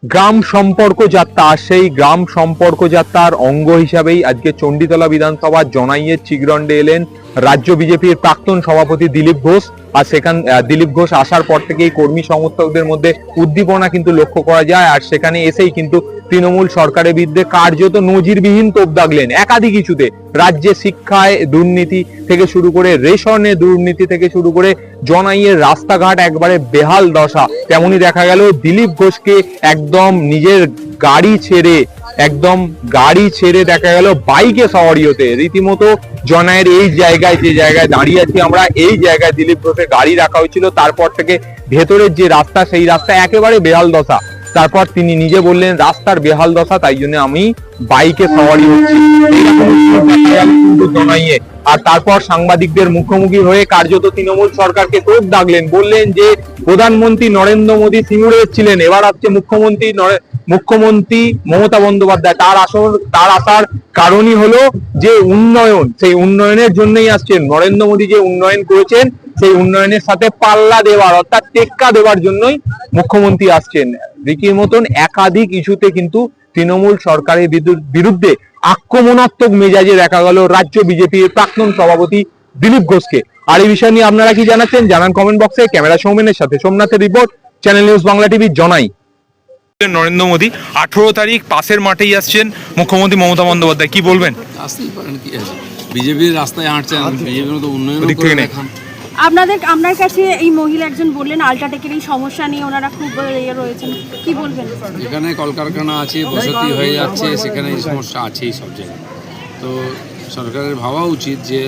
গ্রাম সম্পর্ক যাত্রা, সেই গ্রাম সম্পর্ক যাত্রার অঙ্গ হিসাবেই আজকে চণ্ডীতলা বিধানসভার জনাইয়ের চিগরন্ডে এলেন রাজ্য বিজেপির প্রাক্তন সভাপতি দিলীপ ঘোষ। আর দিলীপ ঘোষ আসার পর থেকেই কর্মী সমর্থকদের মধ্যে উদ্দীপনা কিন্তু লক্ষ্য করা যায়। আর সেখানে এসেই কিন্তু তৃণমূল সরকারের বিরুদ্ধে কার্যত নজিরবিহীন তোপ দাগলেন একাধিক ইস্যুতে। রাজ্যে শিক্ষায় দুর্নীতি থেকে শুরু করে রেশনে দুর্নীতি থেকে শুরু করে জনাইয়ের রাস্তাঘাট একবারে বেহাল দশা। তেমনই দেখা গেল দিলীপ ঘোষকে একদম নিজের গাড়ি ছেড়ে দেখা গেল বাইকে সওয়ারি হতে। রীতিমতো জনাইয়ের এই জায়গায়, যে জায়গায় দাঁড়িয়ে আছি আমরা, এই জায়গায় দিলীপ ঘোষের গাড়ি রাখা হয়েছিল। তারপর থেকে ভেতরের যে রাস্তা, সেই রাস্তা একেবারে বেহাল দশা। তারপর তিনি নিজে বললেন রাস্তার বেহাল দশা, তাই জন্য আমি বাইকে সওয়ারি হচ্ছি। আর তারপর সাংবাদিকদের মুখোমুখি হয়ে কার্যত তৃণমূল সরকারকে তোপ দাগলেন, বললেন যে প্রধানমন্ত্রী নরেন্দ্র মোদী সিঙ্গুরে ছিলেন, এবার আসছে মুখ্যমন্ত্রী মমতা বন্দ্যোপাধ্যায়। তার আসার কারণই হলো যে উন্নয়ন, সেই উন্নয়নের জন্যই আসছেন। নরেন্দ্র মোদী যে উন্নয়ন করেছেন, সেই উন্নয়নের সাথে পাল্লা দেওয়ার অর্থাৎ টেক্কা দেওয়ার জন্যই মুখ্যমন্ত্রী আসছেন। রীতির মতন একাধিক ইস্যুতে কিন্তু তৃণমূল সরকারের বিরুদ্ধে আক্রমণাত্মক মেজাজে দেখা গেল রাজ্য বিজেপির প্রাক্তন সভাপতি দিলীপ ঘোষকে। আর এই বিষয় নিয়ে আপনারা কি জানাচ্ছেন জানান কমেন্ট বক্সে। ক্যামেরা সৌমেনের সাথে সোমনাথের report, channel news Bangla TV, Janai. Narendra Modi 18 তারিখ পাশের মাঠেই আসছেন মুখ্যমন্ত্রী মমতা বন্দ্যোপাধ্যায়, কি বলবেন? আসতেই পারেন, কি আছে, বিজেপির রাস্তায় হাঁটছেন, বিজেপির তো উন্নয়ন দেখান। আপনার কাছে এই মহিলা একজন বললেন আল্ট্রাটেকের এই সমস্যা নিয়ে ওনারা খুব রয়েছেন, কি বলবেন? যেখানে কলকারখানা আছে, বসতি হয়ে যাচ্ছে, সেখানে এই সমস্যা আছেই সব জায়গায়। তো সরকারের ভাবা উচিত যে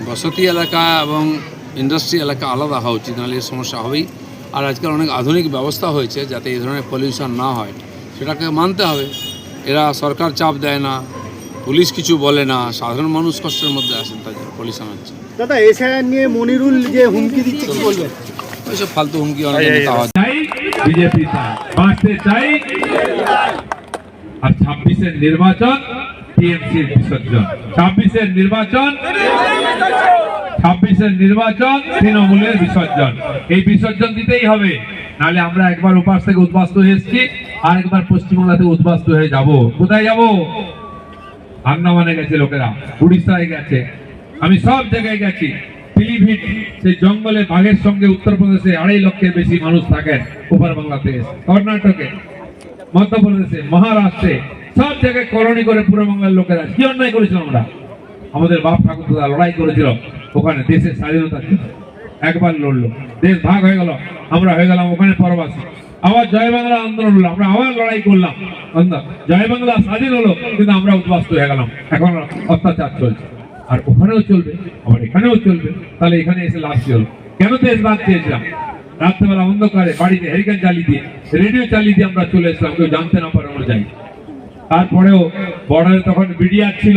বসতি এলাকা এবং ইন্ডাস্ট্রি এলাকা আলাদা হওয়া উচিত, নাহলে এই সমস্যা হবেই। আর আজকাল অনেক আধুনিক ব্যবস্থা হয়েছে যাতে এই ধরনের পলিউশন না হয়, সেটাকে মানতে হবে। এরা সরকার চাপ দেয় না, পুলিশ কিছু বলে না, সাধারণ মানুষ কষ্টের মধ্যে আসেন, তাই পলিউশন হচ্ছে। দাদা এসআইআর নিয়ে মনিরুল যে হুমকি দিচ্ছে, কি বলবেন? ওইসব ফালতু হুমকি অনেক বিজেপি বাঁচতে চাই। আর 26-এর নির্বাচন টিএমসির বিসর্জন, 26-এর নির্বাচন তৃণমূলের বিসর্জন। এই বিসর্জন দিতেই হবে, নাহলে আমরা একবার উপাস থেকে উদ্বাস্ত হয়ে এসেছি, আর একবার পশ্চিমবাংলা থেকে উদ্বাস্ত হয়ে যাব। কোথায় যাব? আন্দামানে গেছে লোকেরা, উড়িষ্যায় গেছে, আমি সব জায়গায় গেছি। পিলিভিট, সেই জঙ্গলে বাঘের সঙ্গে উত্তরপ্রদেশে 2.5 লক্ষের বেশি মানুষ থাকেন ওপার বাংলাতে, কর্ণাটকে, মধ্যপ্রদেশে, মহারাষ্ট্রে, সব জায়গায় কলোনি করে পুরো বাংলার লোকেরা। কি অন্যায় করেছিল আমরা? আমাদের বাপ ঠাকুরদা লড়াই করেছিল ওখানে দেশের স্বাধীনতার জন্য, একবার লড়লো, দেশ ভাগ হয়ে গেল, আমরা হয়ে গেলাম ওখানে পরবাসী। আবার জয় বাংলা আন্দোলন হলো, আমরা আবার লড়াই করলাম, জয় বাংলা স্বাধীন হলো, কিন্তু আমরা উদ্বাস্ত হয়ে গেলাম। এখন অত্যাচার চলছে, আর ওখানেও চলবে, আবার এখানেও চলবে। তাহলে এখানে এসে লাভ কি হলো? কেন দেশ বাদ চেয়েছিলাম? রাত্রেবেলা অন্ধকারে বাড়িতে হেরিকেন চালিয়ে দিয়ে, রেডিও চালিয়ে দিয়ে আমরা চলে এসলাম, কেউ জানতে না পারে আমরা যাই। তারপরেও বর্ডারে তখন বিডিআর ছিল,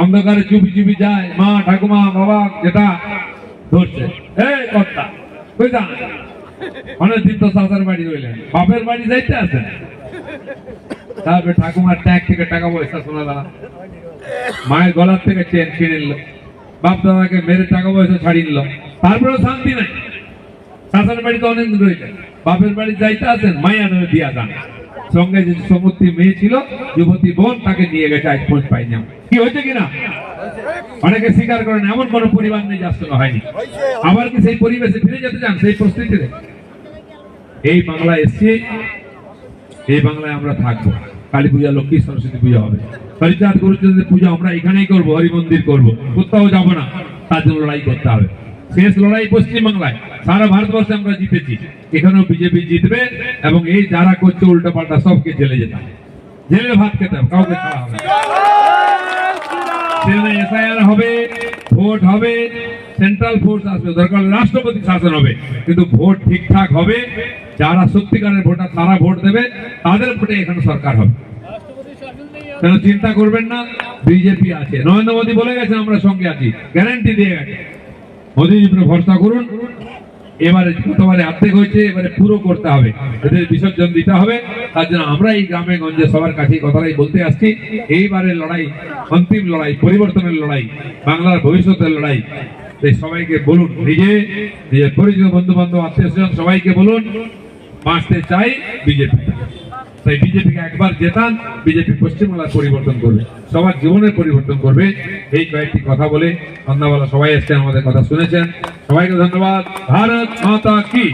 অন্ধকারে চুপি চুপি যায়, মা, ঠাকুমা, বাবা, যেটা ধরছে, এই কর্তা বুঝা অনেক দিন তো শাশুর বাড়ি রইলেন, বাপের বাড়ি যাইতে আসেন। তারপরে ঠাকুমার ট্যাগ থেকে টাকা পয়সা শোনা দাঁড়া, মায়ের গলার থেকে চেন কিনে নিল, বাপ দাদাকে মেরে টাকা পয়সা ছাড়িয়ে নিল। তারপরেও শান্তি নাই, শাশুর বাড়িতে অনেক দিন রয়েছে, বাপের বাড়ি যাইতে আসেন, মাইয়া ধরে দিয়া যান। সঙ্গে যে সমর্থী মেয়ে ছিল, যুবতী বোন, তাকে নিয়ে গেছে, আজ খোঁজ পাইনি। কি হয়েছে কিনা অনেকে স্বীকার করেন, এমন কোন পরিবার নেই যার সঙ্গে হয়নি। আবার কি সেই পরিবেশে ফিরে যেতে চান, সেই পরিস্থিতিতে? এই বাংলায় এসছি, এই বাংলায় আমরা থাকবো। কালী পূজা, লক্ষ্মী, সরস্বতী পূজা হবে, হরিচাঁদ গুরুচাঁদের পূজা আমরা এখানেই করবো, হরি মন্দির করবো, কোথাও যাবো না। তার জন্য লড়াই করতে হবে। শেষ লড়াই পশ্চিমবাংলায়, সারা ভারতবর্ষে আমরা জিতেছি, এখানেও বিজেপি জিতবে। এবং এই যারা করছে উল্টো পাল্টা, সবকে জেলে যেতে হবে, জেলে ভাত খেতে হবে, কাউকে ছাড়া হবে। এসআইআর হবে, ভোট হবে, সেন্ট্রাল ফোর্স আসবে, দরকার রাষ্ট্রপতি শাসন হবে, কিন্তু ভোট ঠিকঠাক হবে। যারা সত্যিকারের ভোটার তারা ভোট দেবে, তাদের ভোটে এখানে সরকার হবে। কেন চিন্তা করবেন না, বিজেপি আছে, নরেন্দ্র মোদী বলে গেছেন আমরা সঙ্গে আছি, গ্যারান্টি দিয়ে গেছে। মোদীর উপরে ভরসা করুন। এবারে গতবারে অর্ধেক হয়েছে, এবারে পুরো করতে হবে, এদের বিসর্জন দিতে হবে। তার জন্য আমরা এই গ্রামে গঞ্জে সবার কাছে কথাটাই বলতে আসছি, এইবারে লড়াই অন্তিম লড়াই, পরিবর্তনের লড়াই, বাংলার ভবিষ্যতের লড়াই। তাই সবাইকে বলুন, নিজের পরিচিত, বন্ধু বান্ধব, আত্মীয় স্বজন সবাইকে বলুন, বাঁচতে চাই বিজেপি। তাই বিজেপিকে একবার জেতান, বিজেপি পশ্চিমবাংলার পরিবর্তন করবে, সবার জীবনের পরিবর্তন করবে। এই কয়েকটি কথা বলে সন্ধ্যাবেলা সবাই এসছেন, আমাদের কথা শুনেছেন, সবাইকে ধন্যবাদ। ভারত মাতা কি।